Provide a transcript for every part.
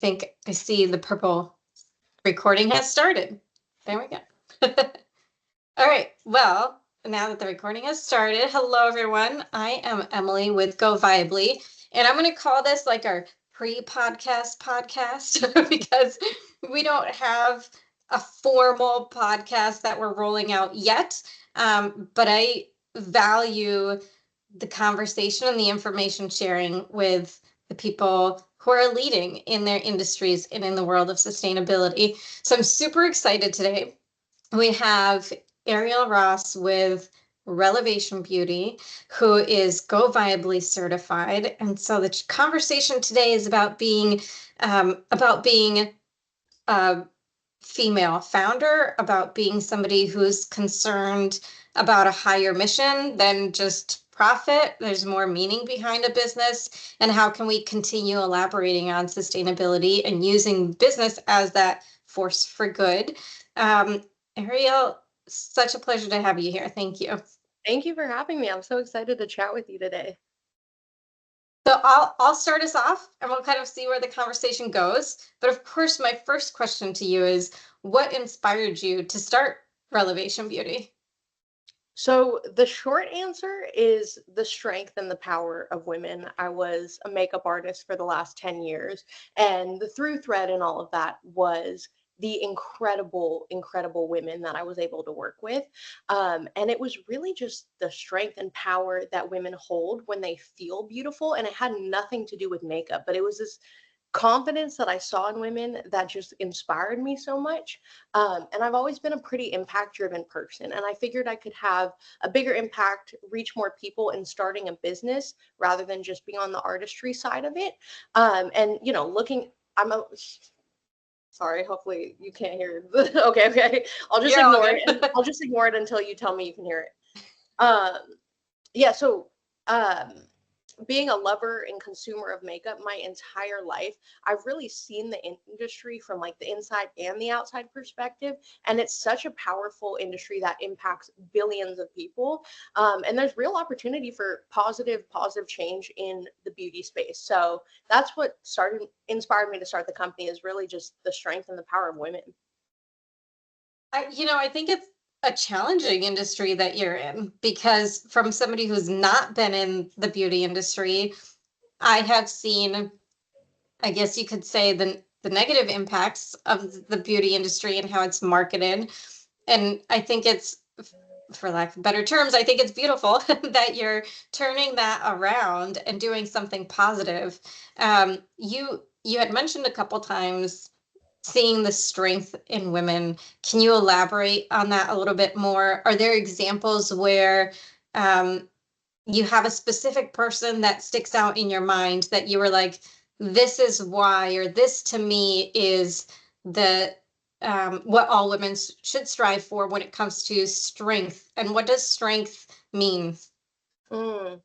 Think I see the purple recording has started. There we go. All right. Well, now that the recording has started, hello everyone. I am Emily with GoViably, and I'm going to call this like our pre-podcast podcast because we don't have a formal podcast that we're rolling out yet. But I value the conversation and the information sharing with the people who are leading in their industries and in the world of sustainability. So I'm super excited today. We have Ariel Ross with Relevation Beauty, who is GoViably certified. And so the conversation today is about being a female founder, about being somebody who's concerned about a higher mission than just profit. There's more meaning behind a business, and how can we continue elaborating on sustainability and using business as that force for good. Ariel, such a pleasure to have you here. Thank you. Thank you for having me. I'm so excited to chat with you today. So I'll start us off and we'll kind of see where the conversation goes. But of course, my first question to you is, what inspired you to start Relevation Beauty? So, the short answer is the strength and the power of women. I was a makeup artist for the last 10 years, and the through thread in all of that was the incredible women that I was able to work with. And it was really just the strength and power that women hold when they feel beautiful. And it had nothing to do with makeup, but it was this confidence that I saw in women that just inspired me so much. And I've always been a pretty impact driven person. And I figured I could have a bigger impact, reach more people in starting a business rather than just being on the artistry side of it. And, I'm a, sorry, hopefully you can't hear. Okay. I'll just You're all ignore it. good. And I'll just ignore it until you tell me you can hear it. Um, yeah. So, um, being a lover and consumer of makeup my entire life, I've really seen the industry from like the inside and the outside perspective. And it's such a powerful industry that impacts billions of people. And there's real opportunity for positive change in the beauty space. So that's what inspired me to start the company, is really just the strength and the power of women. I think it's a challenging industry that you're in, because from somebody who's not been in the beauty industry, I have seen, I guess you could say, the negative impacts of the beauty industry and how it's marketed. And I think it's, for lack of better terms, I think it's beautiful that you're turning that around and doing something positive. You had mentioned a couple times seeing the strength in women. Can you elaborate on that a little bit more? Are there examples where um, you have a specific person that sticks out in your mind that you were like, this is why, or this to me is the what all women should strive for when it comes to strength? And what does strength mean? Mm,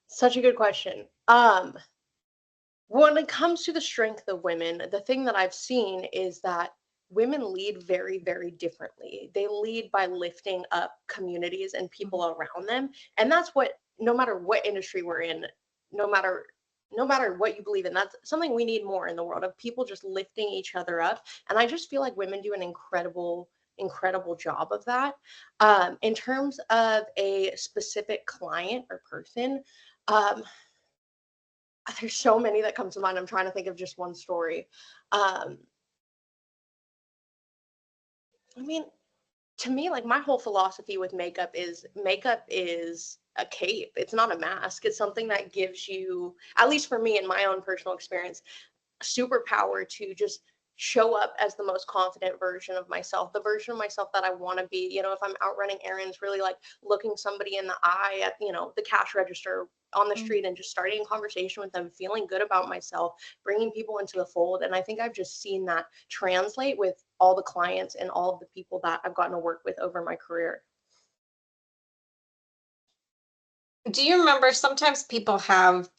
such a good question. When it comes to the strength of women, the thing that I've seen is that women lead very differently. They lead by lifting up communities and people around them. And that's what, no matter what industry we're in, no matter no matter what you believe in, that's something we need more in the world, of people just lifting each other up. And I just feel like women do an incredible job of that. In terms of a specific client or person, um, there's so many that come to mind. I'm trying to think of just one story. Um, I mean, to me, like, my whole philosophy with makeup is a cape. It's not a mask. It's something that gives you, at least for me in my own personal experience, superpower to just show up as the most confident version of myself, the version of myself that I want to be. If I'm out running errands, really like looking somebody in the eye at, the cash register on the street and just starting a conversation with them, feeling good about myself, bringing people into the fold. And I think I've just seen that translate with all the clients and all of the people that I've gotten to work with over my career. Do you remember, sometimes people have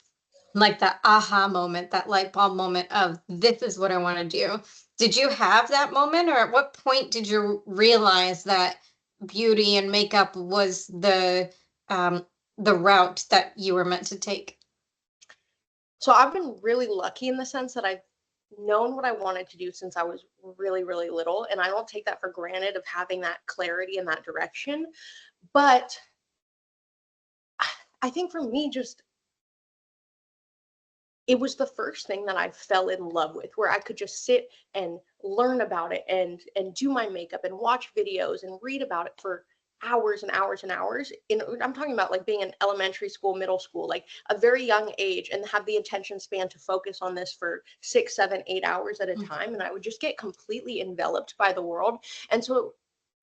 like that aha moment, that light bulb moment of, this is what I want to do? Did you have that moment, or at what point did you realize that beauty and makeup was the route that you were meant to take? So I've been really lucky in the sense that I've known what I wanted to do since I was really, really little. And I don't take that for granted of having that clarity in that direction. But I think for me, just it was the first thing that I fell in love with, where I could just sit and learn about it and do my makeup and watch videos and read about it for hours and hours and hours. I'm talking about like being in elementary school, middle school, like a very young age, and have the attention span to focus on this for 6, 7, 8 hours at a time. And I would just get completely enveloped by the world. And so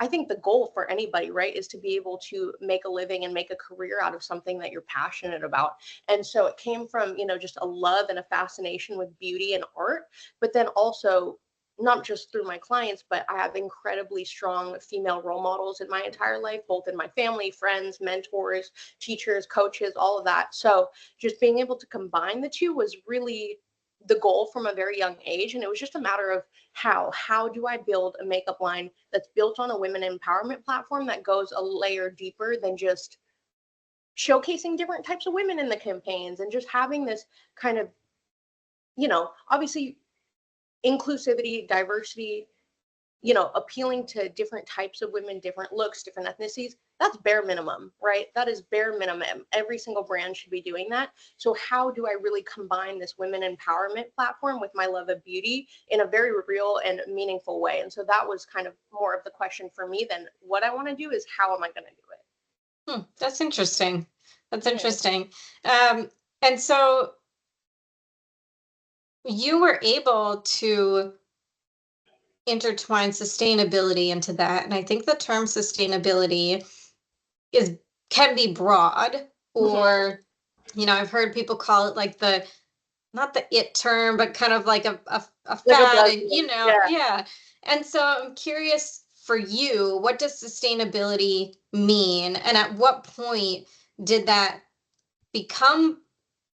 I think the goal for anybody, right, is to be able to make a living and make a career out of something that you're passionate about. And so it came from, just a love and a fascination with beauty and art, but then also not just through my clients, but I have incredibly strong female role models in my entire life, both in my family, friends, mentors, teachers, coaches, all of that. So just being able to combine the two was really the goal from a very young age. And it was just a matter of how do I build a makeup line that's built on a women empowerment platform that goes a layer deeper than just showcasing different types of women in the campaigns and just having this kind of, obviously inclusivity, diversity, appealing to different types of women, different looks, different ethnicities. That's bare minimum, right? That is bare minimum. Every single brand should be doing that. So how do I really combine this women empowerment platform with my love of beauty in a very real and meaningful way? And so that was kind of more of the question for me than what I want to do is how am I going to do it? That's interesting. That's Yeah. interesting. And so you were able to intertwine sustainability into that. And I think the term sustainability is can be broad, Mhm. or I've heard people call it like the not the it term, but kind of like a Like a fad, and buzzword. Yeah. yeah. And so I'm curious for you, what does sustainability mean? And at what point did that become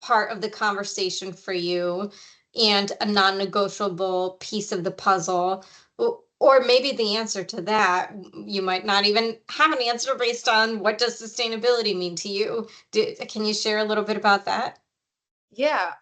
part of the conversation for you and a non-negotiable piece of the puzzle? Or maybe the answer to that, you might not even have an answer based on what does sustainability mean to you. Can you share a little bit about that? Yeah,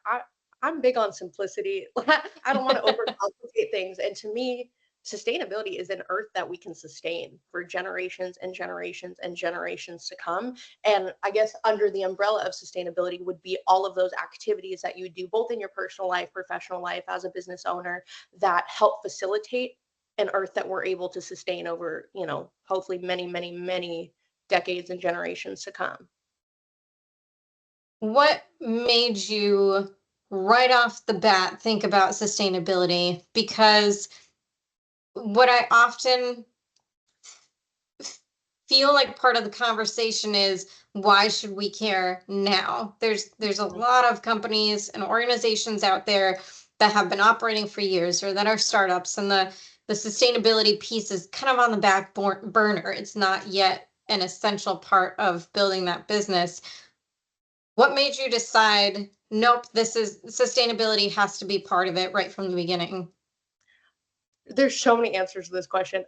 I'm big on simplicity. I don't want to overcomplicate things. And to me, sustainability is an earth that we can sustain for generations and generations and generations to come. And I guess under the umbrella of sustainability would be all of those activities that you do both in your personal life, professional life, as a business owner that help facilitate an earth that we're able to sustain over, hopefully many, many, many decades and generations to come. What made you right off the bat think about sustainability? Because what I often feel like part of the conversation is, why should we care now? There's a Mhm. lot of companies and organizations out there that have been operating for years or that are startups, and the sustainability piece is kind of on the burner. It's not yet an essential part of building that business. What made you decide, nope, this is sustainability has to be part of it right from the beginning? There's so many answers to this question.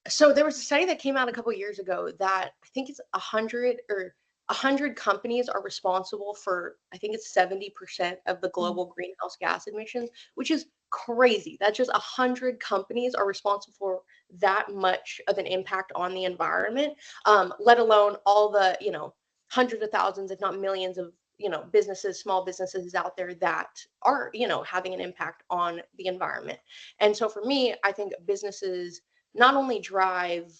So there was a study that came out a couple years ago that I think it's 100 companies are responsible for, I think it's 70% of the global greenhouse gas emissions, which is crazy. That's just 100 companies are responsible for that much of an impact on the environment, let alone all the, hundreds of thousands, if not millions of, businesses, small businesses out there that are, having an impact on the environment. And so for me, I think businesses not only drive,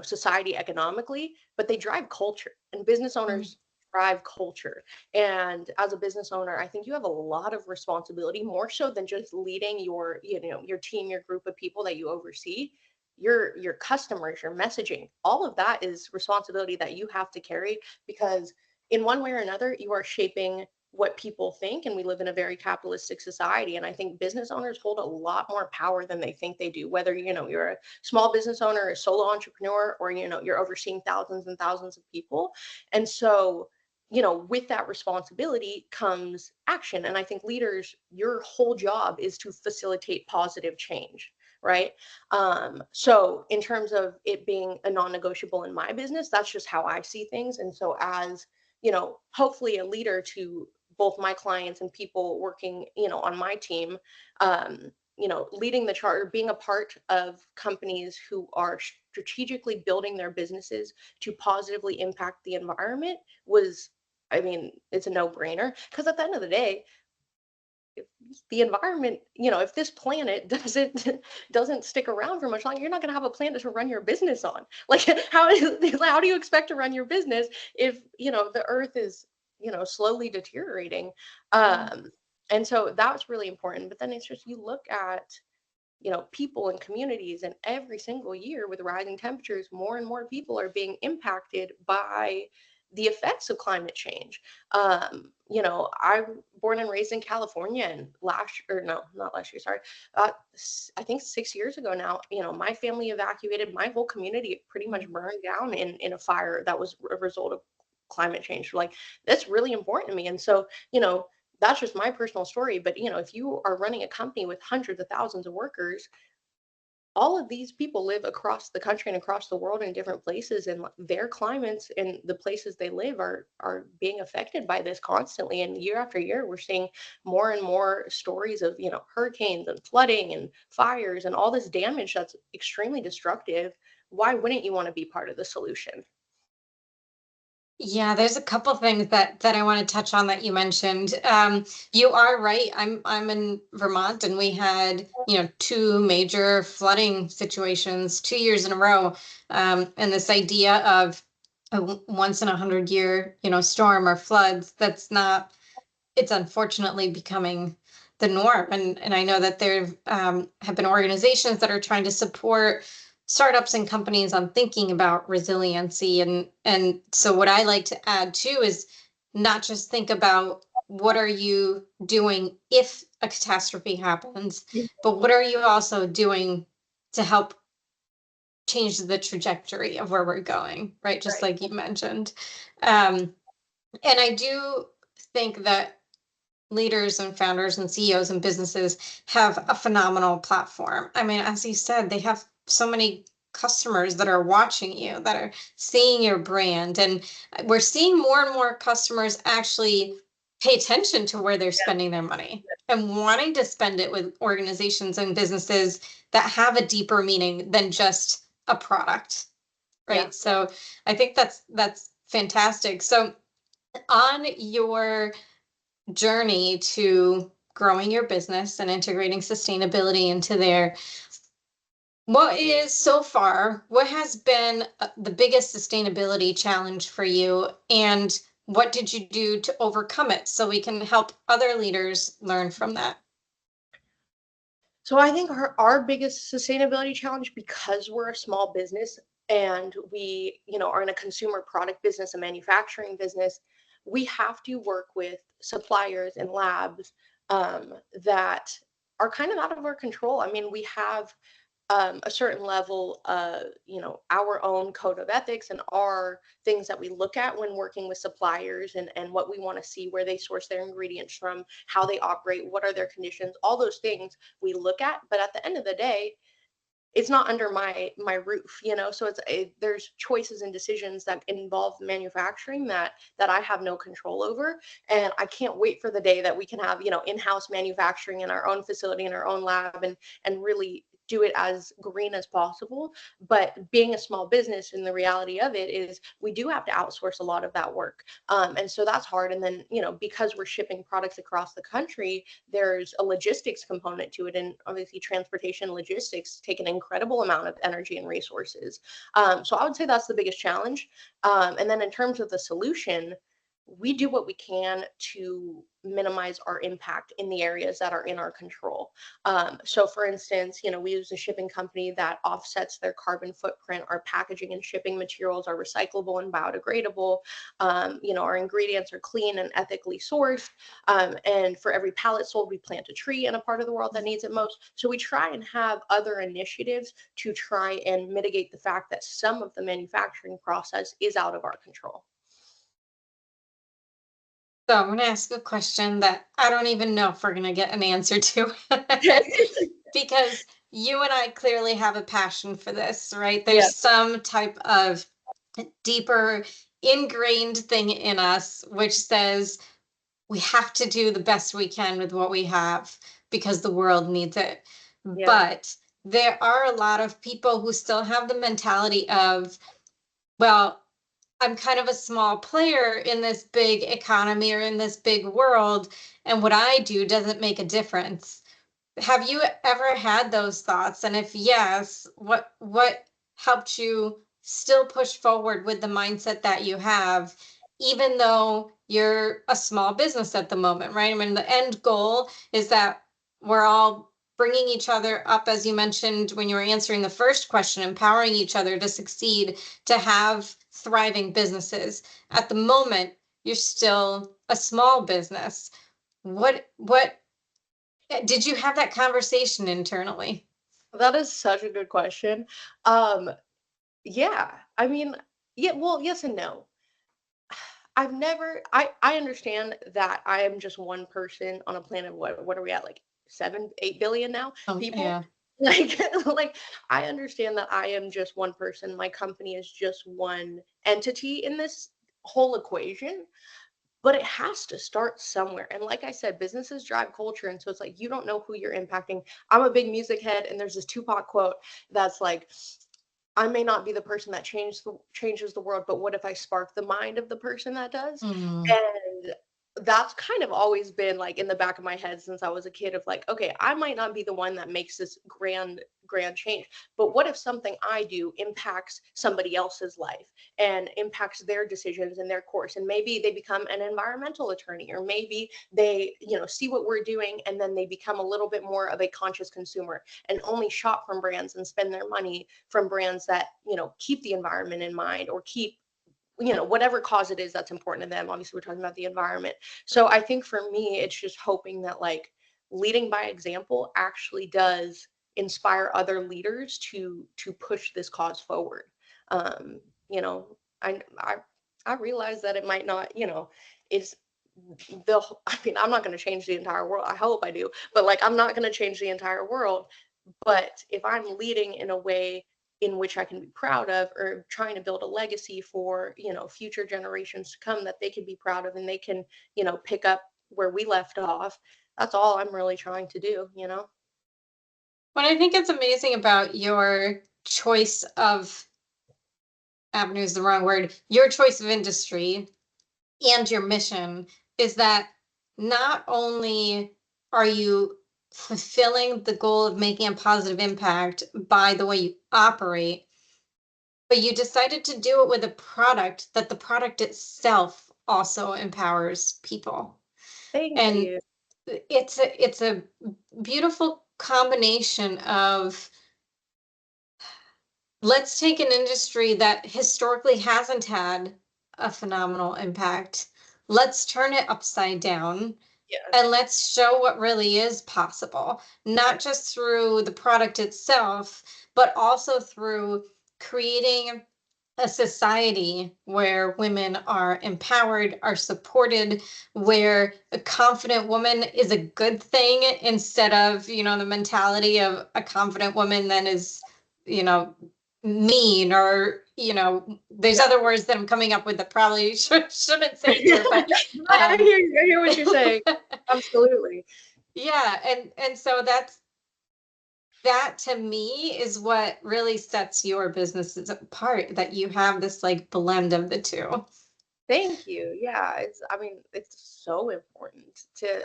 society economically, but they drive culture, and business Mm. owners drive culture. And as a business owner, I think you have a lot of responsibility, more so than just leading your, your team, your group of people that you oversee. Your customers, your messaging, all of that is responsibility that you have to carry, because in one way or another you are shaping what people think, and we live in a very capitalistic society. And I think business owners hold a lot more power than they think they do, whether, you're a small business owner, a solo entrepreneur, or, you're overseeing thousands and thousands of people. And so, with that responsibility comes action. And I think leaders, your whole job is to facilitate positive change, right? So in terms of it being a non-negotiable in my business, that's just how I see things. And so as, hopefully a leader to both my clients and people working, on my team, leading the charge, being a part of companies who are strategically building their businesses to positively impact the environment was, I mean, it's a no-brainer, because at the end of the day, if the environment, if this planet doesn't stick around for much longer, you're not going to have a planet to run your business on. Like, how do you expect to run your business if, the earth is, slowly deteriorating? And so that's really important. But then it's just, you look at, people and communities, and every single year with rising temperatures, more and more people are being impacted by the effects of climate change. I'm born and raised in California, and not last year, sorry, I think 6 years ago now, my family evacuated. My whole community pretty much burned down in a fire that was a result of climate change. Like, that's really important to me. And so, that's just my personal story. But, if you are running a company with hundreds of thousands of workers, all of these people live across the country and across the world in different places, and their climates and the places they live are being affected by this constantly. And year after year, we're seeing more and more stories of, hurricanes and flooding and fires and all this damage that's extremely destructive. Why wouldn't you want to be part of the solution? Yeah, there's a couple things that I want to touch on that you mentioned. You are right. I'm in Vermont, and we had, two major flooding situations 2 years in a row. And this idea of a once in 100 year, storm or floods, that's not. It's unfortunately becoming the norm. And I know that there have been organizations that are trying to support startups and companies on thinking about resiliency. And so what I like to add too is not just think about what are you doing if a catastrophe happens, Yeah. but what are you also doing to help change the trajectory of where we're going, right? Just Right. like you mentioned. Um, and I do think that leaders and founders and CEOs and businesses have a phenomenal platform. I mean, as you said, they have so many customers that are watching you, that are seeing your brand. And we're seeing more and more customers actually pay attention to where they're spending their money and wanting to spend it with organizations and businesses that have a deeper meaning than just a product, Yeah. right? So I think that's fantastic. So on your journey to growing your business and integrating sustainability into there, what has been the biggest sustainability challenge for you, and what did you do to overcome it so we can help other leaders learn from that? So I think our biggest sustainability challenge, because we're a small business and we, are in a consumer product business, a manufacturing business, we have to work with suppliers and labs that are kind of out of our control. I mean, we have a certain level of, our own code of ethics and our things that we look at when working with suppliers, and what we want to see, where they source their ingredients from, how they operate, what are their conditions, all those things we look at. But at the end of the day, it's not under my roof, so there's choices and decisions that involve manufacturing that I have no control over. And I can't wait for the day that we can have, in-house manufacturing in our own facility, in our own lab, and really do it as green as possible. But being a small business, and the reality of it is, we do have to outsource a lot of that work. And so that's hard. And then, because we're shipping products across the country, there's a logistics component to it. And obviously, transportation logistics take an incredible amount of energy and resources. So I would say that's the biggest challenge. And then in terms of the solution, we do what we can to minimize our impact in the areas that are in our control. So for instance, we use a shipping company that offsets their carbon footprint. Our packaging and shipping materials are recyclable and biodegradable. Our ingredients are clean and ethically sourced. And for every pallet sold, we plant a tree in a part of the world that needs it most. So we try and have other initiatives to try and mitigate the fact that some of the manufacturing process is out of our control. So I'm going to ask a question that I don't even know if we're going to get an answer to. Because you and I clearly have a passion for this, right? Yeah. There's some type of deeper ingrained thing in us which says we have to do the best we can with what we have because the world needs it. Yeah. But there are a lot of people who still have the mentality of, well, I'm kind of a small player in this big economy or in this big world, and what I do doesn't make a difference. Have you ever had those thoughts? And if yes, what helped you still push forward with the mindset that you have, even though you're a small business at the moment, right? I mean, the end goal is that we're all bringing each other up, as you mentioned when you were answering the first question, empowering each other to succeed, to have thriving businesses. At the moment, you're still a small business. What did you have that conversation internally? That is such a good question. Um, yeah, I mean, yeah, well, yes and no. I understand that I am just one person on a planet. What are we at? Like 7, 8 billion now people? Yeah. Like, like I understand that I am just one person. My company is just one entity in this whole equation, but it has to start somewhere. And like I said, businesses drive culture. And so it's like, you don't know who you're impacting. I'm a big music head, and there's this Tupac quote that's like, I may not be the person that changes the world, but what if I spark the mind of the person that does? Mm, And that's kind of always been like in the back of my head since I was a kid of like, okay, I might not be the one that makes this grand change, but what if something I do impacts somebody else's life and impacts their decisions and their course, and maybe they become an environmental attorney, or maybe they, see what we're doing, and then they become a little bit more of a conscious consumer and only shop from brands and spend their money from brands that, keep the environment in mind, or keep, whatever cause it is that's important to them. Obviously, we're talking about the environment. So I think for me, it's just hoping that like leading by example actually does inspire other leaders to push this cause forward. Um, you know, I realize that it might not, is I mean, I'm not going to change the entire world. I hope I do, but like, I'm not going to change the entire world. But if I'm leading in a way in which I can be proud of, or trying to build a legacy for, future generations to come that they can be proud of, and they can, pick up where we left off, that's all I'm really trying to do. what I think is amazing about your choice of avenue is the wrong word, your choice of industry and your mission is that not only are you fulfilling the goal of making a positive impact by the way you operate, but you decided to do it with a product that the product itself also empowers people. Thank And you. it's a beautiful combination of, let's take an industry that historically hasn't had a phenomenal impact. Let's turn it upside down and Yes. let's show what really is possible, not Yes. just through the product itself, but also through creating a society where women are empowered, are supported, where a confident woman is a good thing instead of, the mentality of a confident woman then is, you know, mean, or, there's Yeah. other words that I'm coming up with that probably shouldn't say here, but I um hear you. I hear what you're saying. Absolutely. yeah, and so that to me is what really sets your businesses apart, that you have this like blend of the two. Thank you. Yeah, I mean, it's so important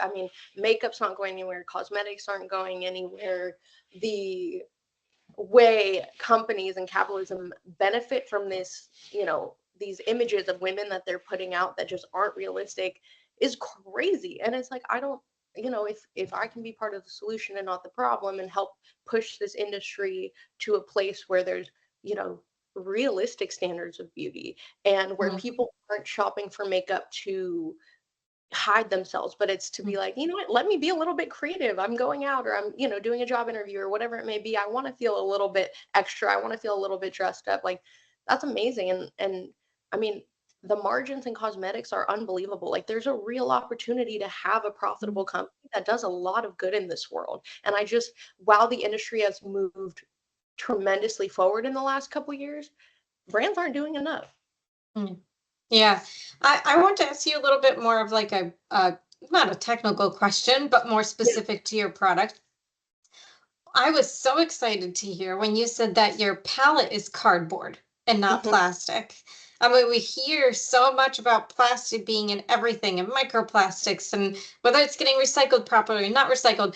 I mean, makeup's not going anywhere, cosmetics aren't going anywhere. The way companies and capitalism benefit from this, these images of women that they're putting out that just aren't realistic is crazy. And it's like, I don't, if I can be part of the solution and not the problem, and help push this industry to a place where there's, you know, realistic standards of beauty, and where Mhm, people aren't shopping for makeup to hide themselves, but it's to be mhm, like, you know what, let me be a little bit creative. I'm going out, or I'm, doing a job interview, or whatever it may be. I want to feel a little bit extra. I want to feel a little bit dressed up. Like, that's amazing. And I mean, the margins in cosmetics are unbelievable. Like, there's a real opportunity to have a mhm. profitable company that does a lot of good in this world. And I just, while the industry has moved tremendously forward in the last couple years, brands aren't doing enough. Mm. Yeah, I want to ask you a little bit more of like a not a technical question, but more Yeah. specific to your product. I was so excited to hear when you said that your palette is cardboard and not Mhm. plastic. I mean, we hear so much about plastic being in everything and microplastics and whether it's getting recycled properly or not recycled.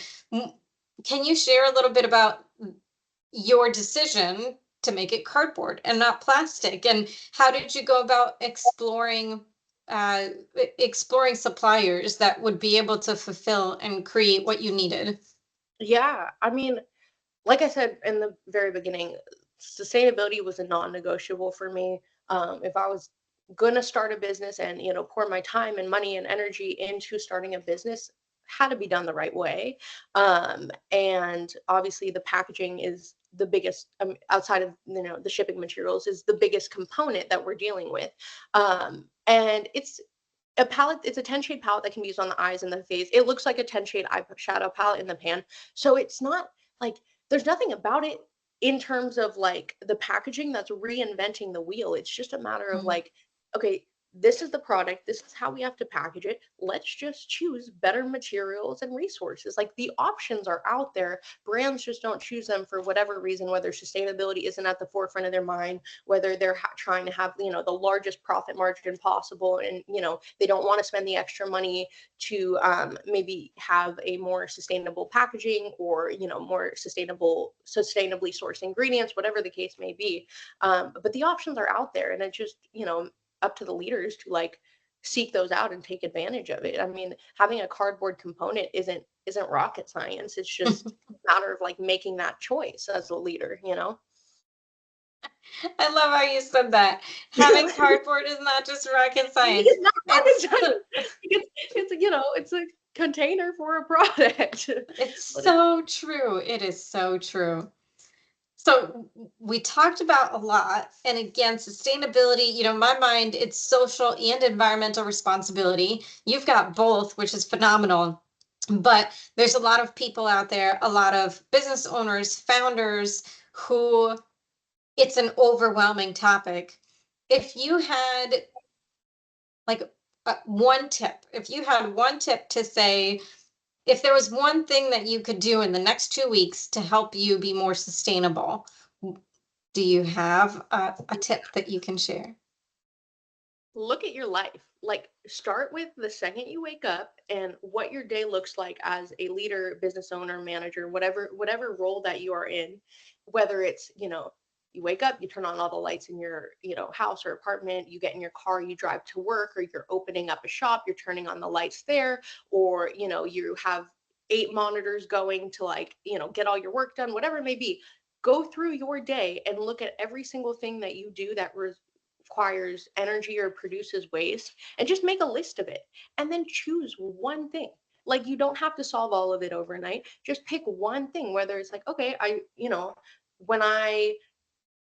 Can you share a little bit about your decision to make it cardboard and not plastic? And how did you go about exploring suppliers that would be able to fulfill and create what you needed? Yeah, I mean, like I said in the very beginning, sustainability was a non-negotiable for me. If I was gonna start a business and pour my time and money and energy into starting a business, had to be done the right way. And obviously, the packaging is the biggest, outside of the shipping materials, is the biggest component that we're dealing with. And it's a palette. It's a 10 shade palette that can be used on the eyes and the face. It looks like a 10 shade eyeshadow palette in the pan. So it's not like, there's nothing about it in terms of like the packaging that's reinventing the wheel. It's just a matter of Mhm. like, okay, this is the product, this is how we have to package it. Let's just choose better materials and resources. Like, the options are out there. Brands just don't choose them for whatever reason, whether sustainability isn't at the forefront of their mind, whether they're trying to have the largest profit margin possible, and they don't want to spend the extra money to maybe have a more sustainable packaging, or more sustainably sourced ingredients, whatever the case may be. But the options are out there, and it just up to the leaders to like seek those out and take advantage of it. I mean, having a cardboard component isn't rocket science. It's just a matter of like making that choice as a leader. I love how you said that. Having cardboard is not just rocket science. It's not rocket It's science. It's a container for a product. it's But it's so true. It is so true. So we talked about a lot, and again, sustainability, my mind, it's social and environmental responsibility. You've got both, which is phenomenal. But there's a lot of people out there, a lot of business owners, founders who it's an overwhelming topic. If you had like one tip, if you had one tip to say, if there was one thing that you could do in the next 2 weeks to help you be more sustainable, do you have a tip that you can share? Look at your life. Like, start with the second you wake up and what your day looks like as a leader, business owner, manager, whatever role that you are in. Whether it's, you wake up, you turn on all the lights in your, house or apartment, you get in your car, you drive to work, or you're opening up a shop, you're turning on the lights there, or, you have 8 monitors going to like, get all your work done, whatever it may be. Go through your day and look at every single thing that you do that requires energy or produces waste, and just make a list of it, and then choose one thing. Like, you don't have to solve all of it overnight. Just pick one thing, whether it's like, okay, when I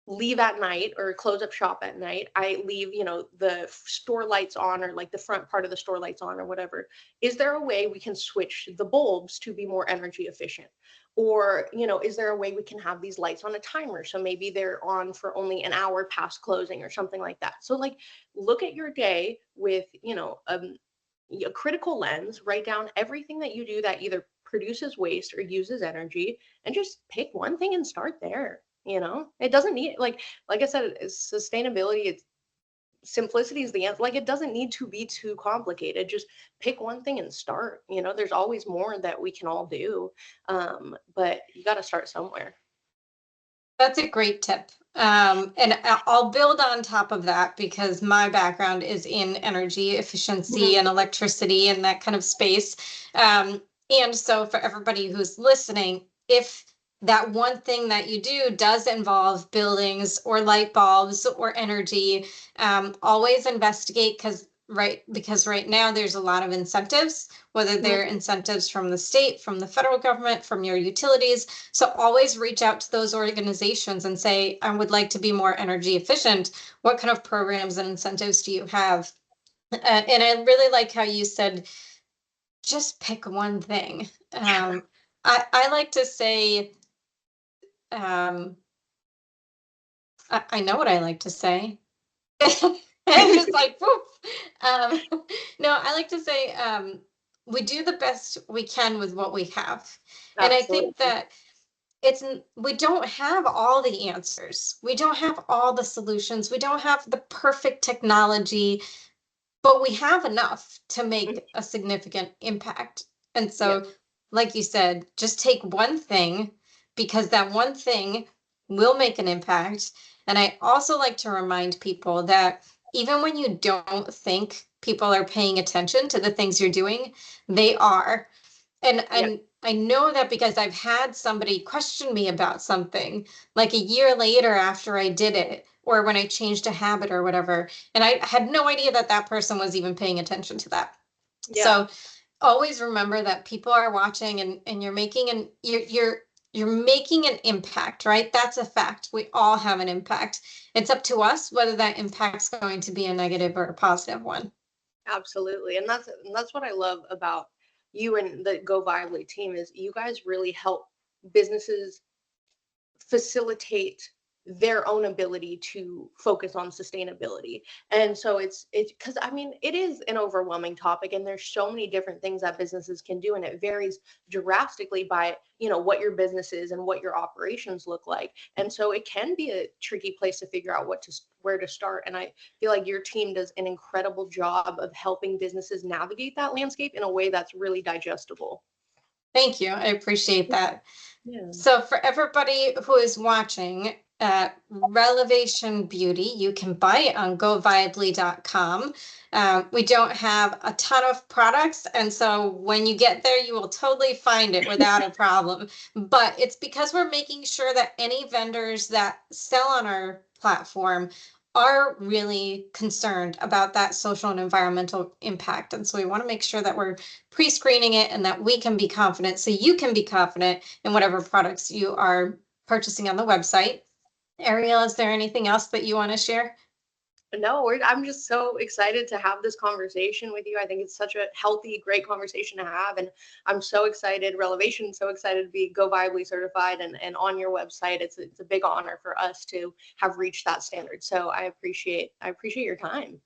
leave at night or close up shop at night, I leave, the store lights on, or like the front part of the store lights on, or whatever. Is there a way we can switch the bulbs to be more energy efficient? Or, is there a way we can have these lights on a timer? So maybe they're on for only an hour past closing or something like that. So, like, look at your day with, a critical lens, write down everything that you do that either produces waste or uses energy, and just pick one thing and start there. It doesn't need, like I said, it's sustainability. It's simplicity is the answer. Like, it doesn't need to be too complicated. Just pick one thing and start. There's always more that we can all do, but you got to start somewhere. That's a great tip. And I'll build on top of that because my background is in energy efficiency Mhm. and electricity and that kind of space. And so, for everybody who's listening, if that one thing that you do does involve buildings or light bulbs or energy, always investigate because right now there's a lot of incentives, whether they're Mhm. incentives from the state, from the federal government, from your utilities. So always reach out to those organizations and say, I would like to be more energy efficient. What kind of programs and incentives do you have? And I really like how you said, just pick one thing. I like to say, um, I know what I like to say. I'm just like, whoop. Um, no, I like to say, we do the best we can with what we have. And I think Absolutely. that we don't have all the answers. We don't have all the solutions. We don't have the perfect technology, but we have enough to Mhm. make a significant impact. And Yeah. so, like you said, just take one thing, because that one thing will make an impact. And I also like to remind people that even when you don't think people are paying attention to the things you're doing, they are. And Yeah. I know that because I've had somebody question me about something like a year later after I did it, or when I changed a habit or whatever, and I had no idea that that person was even paying attention to that. Yeah. So always remember that people are watching, and you're making an impact, right? That's a fact. We all have an impact. It's up to us whether that impact's going to be a negative or a positive one. Absolutely. And that's what I love about you and the GoViably team is you guys really help businesses facilitate their own ability to focus on sustainability. And so it's because I mean it is an overwhelming topic and there's so many different things that businesses can do and it varies drastically by what your business is and what your operations look like. And so it can be a tricky place to figure out where to start. And I feel like your team does an incredible job of helping businesses navigate that landscape in a way that's really digestible. Thank you. I appreciate that. Yeah. So for everybody who is watching, Relevation Beauty, you can buy it on GoViably.com. We don't have a ton of products, and so when you get there, you will totally find it without a problem. But it's because we're making sure that any vendors that sell on our platform are really concerned about that social and environmental impact. And so we want to make sure that we're pre-screening it and that we can be confident, so you can be confident in whatever products you are purchasing on the website. Ariel, is there anything else that you want to share? No, I'm just so excited to have this conversation with you. I think it's such a healthy, great conversation to have. And I'm so excited, Relevation, so excited to be Go Viably certified and on your website. It's a big honor for us to have reached that standard. So I appreciate your time.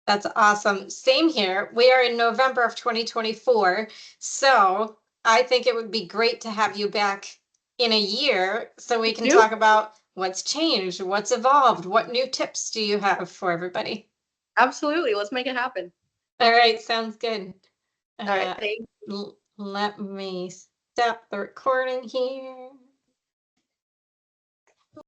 That's awesome. Same here. We are in November of 2024. So I think it would be great to have you back in a year so we can Do talk about what's changed, what's evolved, what new tips do you have for everybody? absolutely. Let's make it happen. All right, sounds good. All right. Uh, Thank let me stop the recording here.